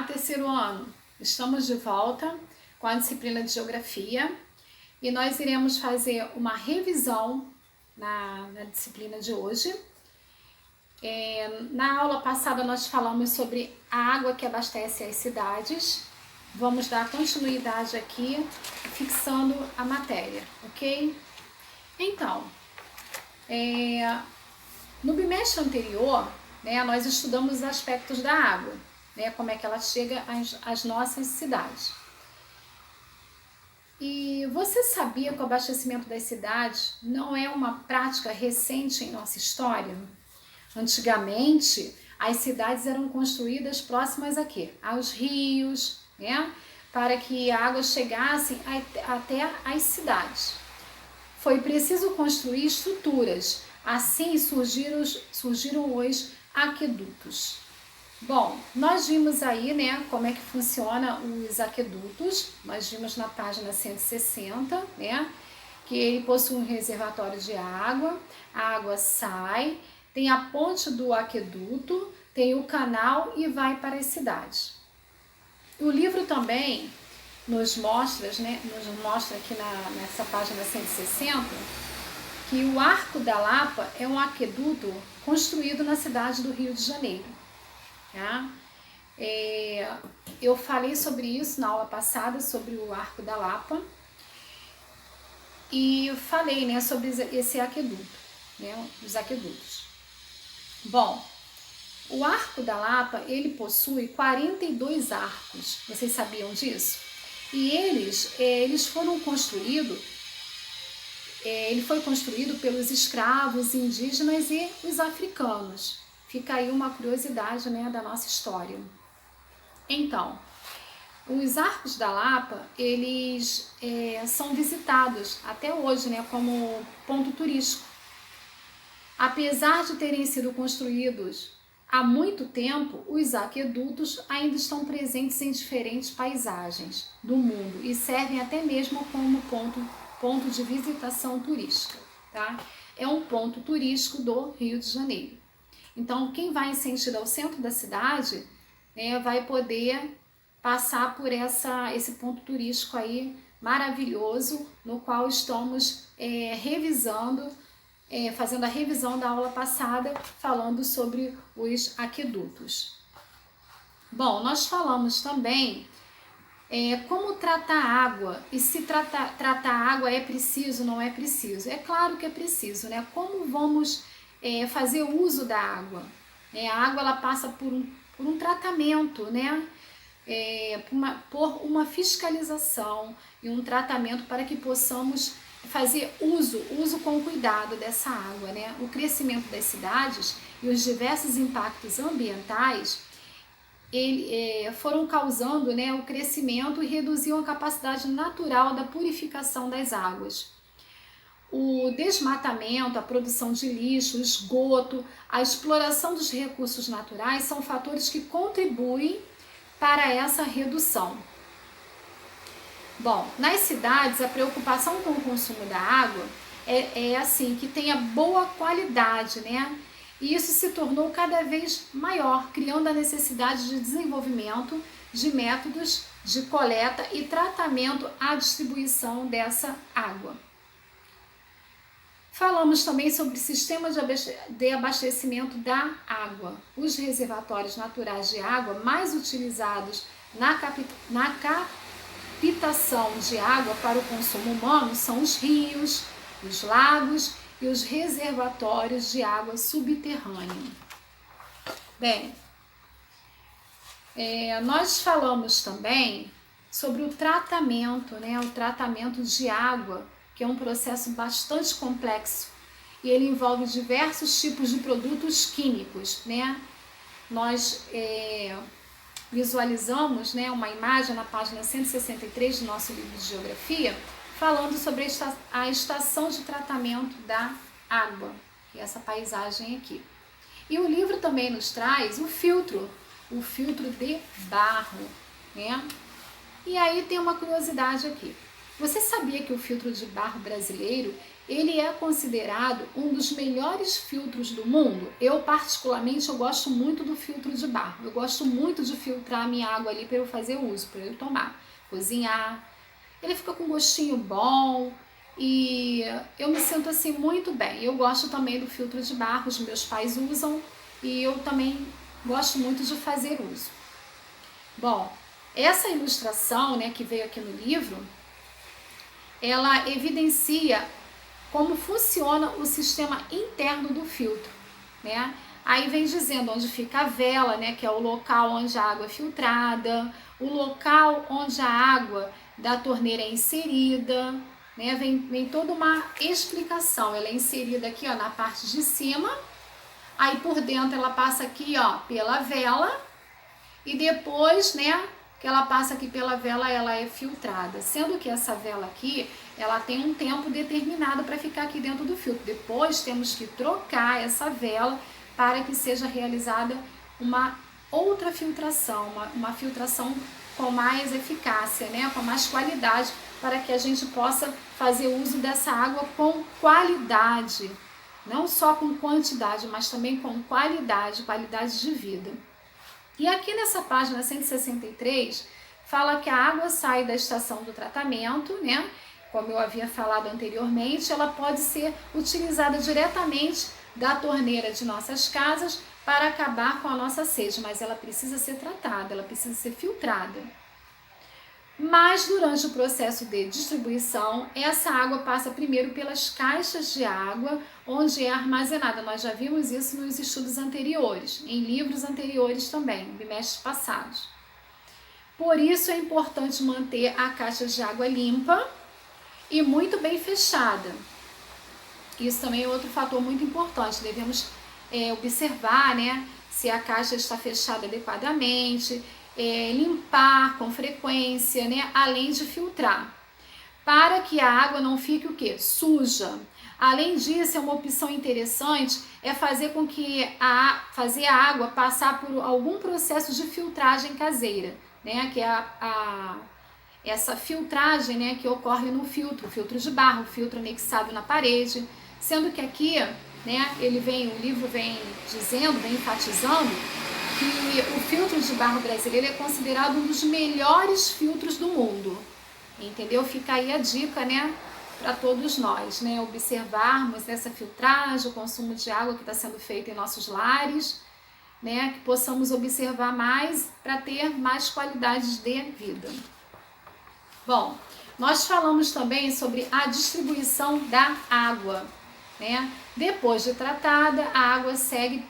Terceiro ano, estamos de volta com a disciplina de Geografia e nós iremos fazer uma revisão na disciplina de hoje. Na aula passada nós falamos sobre a água que abastece as cidades. Vamos dar continuidade aqui, fixando a matéria, ok? Então, no bimestre anterior, nós estudamos os aspectos da água. Como é que ela chega às nossas cidades. E você sabia que o abastecimento das cidades não é uma prática recente em nossa história? Antigamente, as cidades eram construídas próximas a quê? Aos rios, para que a água chegasse até as cidades. Foi preciso construir estruturas, assim surgiram os aquedutos. Bom, nós vimos aí, como é que funciona os aquedutos. Nós vimos na página 160, que ele possui um reservatório de água, a água sai, tem a ponte do aqueduto, tem o canal e vai para as cidades. O livro também nos mostra aqui nessa página 160, que o Arco da Lapa é um aqueduto construído na cidade do Rio de Janeiro. Eu falei sobre isso na aula passada, sobre o Arco da Lapa, e falei sobre esse aqueduto, os aquedutos. Bom, o Arco da Lapa, ele possui 42 arcos, vocês sabiam disso? E eles foram construídos, ele foi construído pelos escravos indígenas e os africanos. Fica aí uma curiosidade da nossa história. Então, os Arcos da Lapa, eles são visitados até hoje como ponto turístico. Apesar de terem sido construídos há muito tempo, os aquedutos ainda estão presentes em diferentes paisagens do mundo e servem até mesmo como ponto de visitação turística. É um ponto turístico do Rio de Janeiro. Então, quem vai em sentido ao centro da cidade, vai poder passar por esse ponto turístico aí maravilhoso, no qual estamos revisando, fazendo a revisão da aula passada, falando sobre os aquedutos. Bom, nós falamos também como tratar a água, e se tratar a água é preciso, não é preciso. É claro que é preciso, Como vamos fazer uso da água? A água ela passa por um tratamento, por uma fiscalização e um tratamento para que possamos fazer uso com cuidado dessa água. O crescimento das cidades e os diversos impactos ambientais foram causando o crescimento e reduziam a capacidade natural da purificação das águas. O desmatamento, a produção de lixo, o esgoto, a exploração dos recursos naturais são fatores que contribuem para essa redução. Bom, nas cidades a preocupação com o consumo da água é assim, que tenha boa qualidade, E isso se tornou cada vez maior, criando a necessidade de desenvolvimento de métodos de coleta e tratamento à distribuição dessa água. Falamos também sobre sistemas de abastecimento da água. Os reservatórios naturais de água mais utilizados na captação de água para o consumo humano são os rios, os lagos e os reservatórios de água subterrânea. Bem, nós falamos também sobre o tratamento, o tratamento de água, que é um processo bastante complexo e ele envolve diversos tipos de produtos químicos, Nós visualizamos uma imagem na página 163 do nosso livro de Geografia, falando sobre a estação de tratamento da água, que é essa paisagem aqui. E o livro também nos traz o filtro de barro, E aí tem uma curiosidade aqui. Você sabia que o filtro de barro brasileiro, ele é considerado um dos melhores filtros do mundo? Eu, particularmente, eu gosto muito do filtro de barro. Eu gosto muito de filtrar a minha água ali para eu fazer uso, para eu tomar, cozinhar. Ele fica com um gostinho bom e eu me sinto assim muito bem. Eu gosto também do filtro de barro, os meus pais usam e eu também gosto muito de fazer uso. Bom, essa ilustração, né, que veio aqui no livro, ela evidencia como funciona o sistema interno do filtro, né? Aí vem dizendo onde fica a vela, né, que é o local onde a água é filtrada, o local onde a água da torneira é inserida, né? Vem toda uma explicação. Ela é inserida aqui, ó, na parte de cima, aí por dentro ela passa aqui, ó, pela vela e depois, né, que ela passa aqui pela vela, ela é filtrada, sendo que essa vela aqui, ela tem um tempo determinado para ficar aqui dentro do filtro. Depois temos que trocar essa vela para que seja realizada uma outra filtração, uma filtração com mais eficácia, né, com mais qualidade, para que a gente possa fazer uso dessa água com qualidade, não só com quantidade, mas também com qualidade de vida. E aqui nessa página 163, fala que a água sai da estação do tratamento, né? Como eu havia falado anteriormente, ela pode ser utilizada diretamente da torneira de nossas casas para acabar com a nossa sede, mas ela precisa ser tratada, ela precisa ser filtrada. Mas durante o processo de distribuição, essa água passa primeiro pelas caixas de água, onde é armazenada. Nós já vimos isso nos estudos anteriores, em livros anteriores também, bimestres passados. Por isso é importante manter a caixa de água limpa e muito bem fechada. Isso também é outro fator muito importante. Devemos observar, né, se a caixa está fechada adequadamente, limpar com frequência, né, além de filtrar, para que a água não fique o quê? Suja. Além disso, é uma opção interessante fazer com que fazer a água passar por algum processo de filtragem caseira, né, que é essa filtragem, né, que ocorre no filtro de barro, filtro anexado na parede, sendo que aqui, né, o livro vem dizendo, vem enfatizando que o filtro de barro brasileiro é considerado um dos melhores filtros do mundo, entendeu? Fica aí a dica, né, para todos nós, né, observarmos essa filtragem, o consumo de água que está sendo feito em nossos lares, né, que possamos observar mais para ter mais qualidade de vida. Bom, nós falamos também sobre a distribuição da água, né? Depois de tratada, a água segue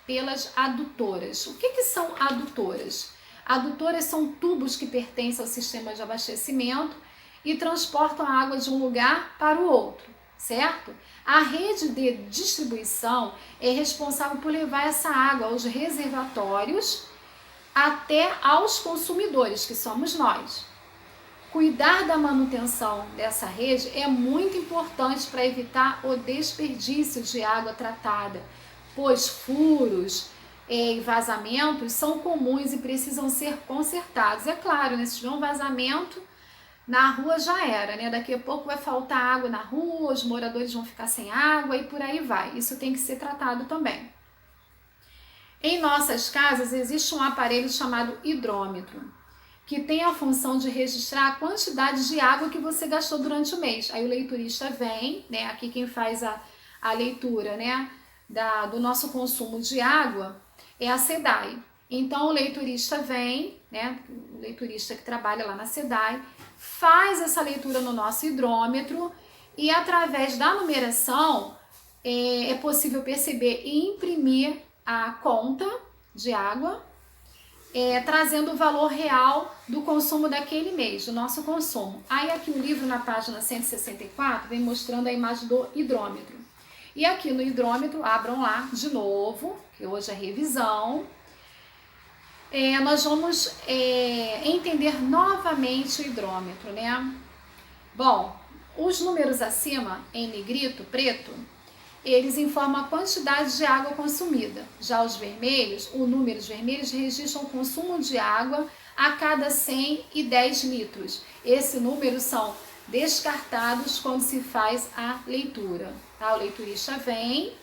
pelas adutoras. O que são adutoras? Adutoras são tubos que pertencem ao sistema de abastecimento e transportam a água de um lugar para o outro, certo? A rede de distribuição é responsável por levar essa água aos reservatórios até aos consumidores, que somos nós. Cuidar da manutenção dessa rede é muito importante para evitar o desperdício de água tratada, pois furos e vazamentos são comuns e precisam ser consertados. É claro, né? Se tiver um vazamento na rua já era, né? Daqui a pouco vai faltar água na rua, os moradores vão ficar sem água e por aí vai. Isso tem que ser tratado também. Em nossas casas existe um aparelho chamado hidrômetro, que tem a função de registrar a quantidade de água que você gastou durante o mês. Aí o leiturista vem, né? Aqui quem faz a leitura, né, do nosso consumo de água é a SEDAI. Então o leiturista vem, né, o leiturista que trabalha lá na SEDAI, faz essa leitura no nosso hidrômetro e através da numeração é possível perceber e imprimir a conta de água, trazendo o valor real do consumo daquele mês, do nosso consumo. Aí aqui o livro, na página 164, vem mostrando a imagem do hidrômetro. E aqui no hidrômetro, abram lá de novo, que hoje é revisão, nós vamos entender novamente o hidrômetro, né? Bom, os números acima, em negrito, preto, eles informam a quantidade de água consumida. Já os vermelhos, números vermelhos registram o consumo de água a cada 110 litros. Esse número são descartados quando se faz a leitura. Tá? O leiturista vem,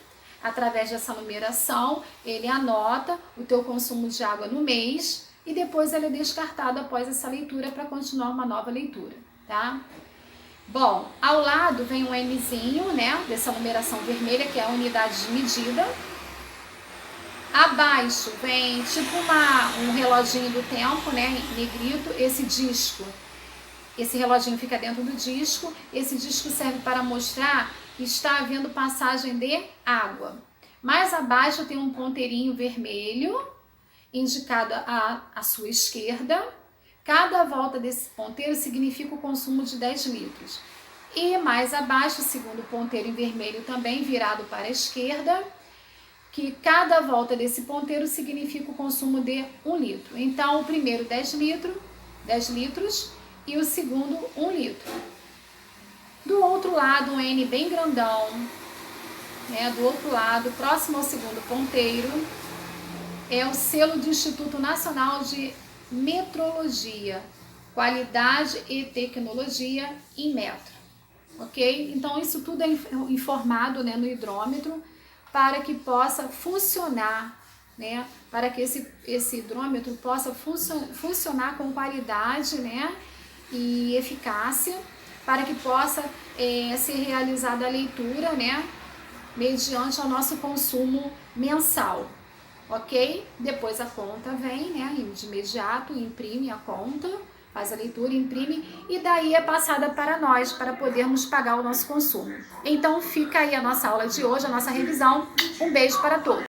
através dessa numeração, ele anota o teu consumo de água no mês e depois ele é descartado após essa leitura para continuar uma nova leitura, tá? Bom, ao lado vem um Nzinho, né, dessa numeração vermelha, que é a unidade de medida. Abaixo vem tipo um reloginho do tempo, né, em negrito, esse disco. Esse reloginho fica dentro do disco. Esse disco serve para mostrar que está havendo passagem de água. Mais abaixo tem um ponteirinho vermelho, indicado à sua esquerda. Cada volta desse ponteiro significa o consumo de 10 litros. E mais abaixo, o segundo ponteiro em vermelho também virado para a esquerda, que cada volta desse ponteiro significa o consumo de 1 litro. Então, o primeiro 10 litros e o segundo 1 litro. Do outro lado, um N bem grandão, né? Do outro lado, próximo ao segundo ponteiro, é o selo do Instituto Nacional de Metrologia, Qualidade e Tecnologia em metro, ok? Então isso tudo é informado, né, no hidrômetro para que possa funcionar, né, para que esse hidrômetro possa funcionar com qualidade, né, e eficácia, para que possa ser realizada a leitura, né, mediante o nosso consumo mensal. Ok? Depois a conta vem, né? De imediato, imprime a conta, faz a leitura, imprime e daí é passada para nós, para podermos pagar o nosso consumo. Então fica aí a nossa aula de hoje, a nossa revisão. Um beijo para todos.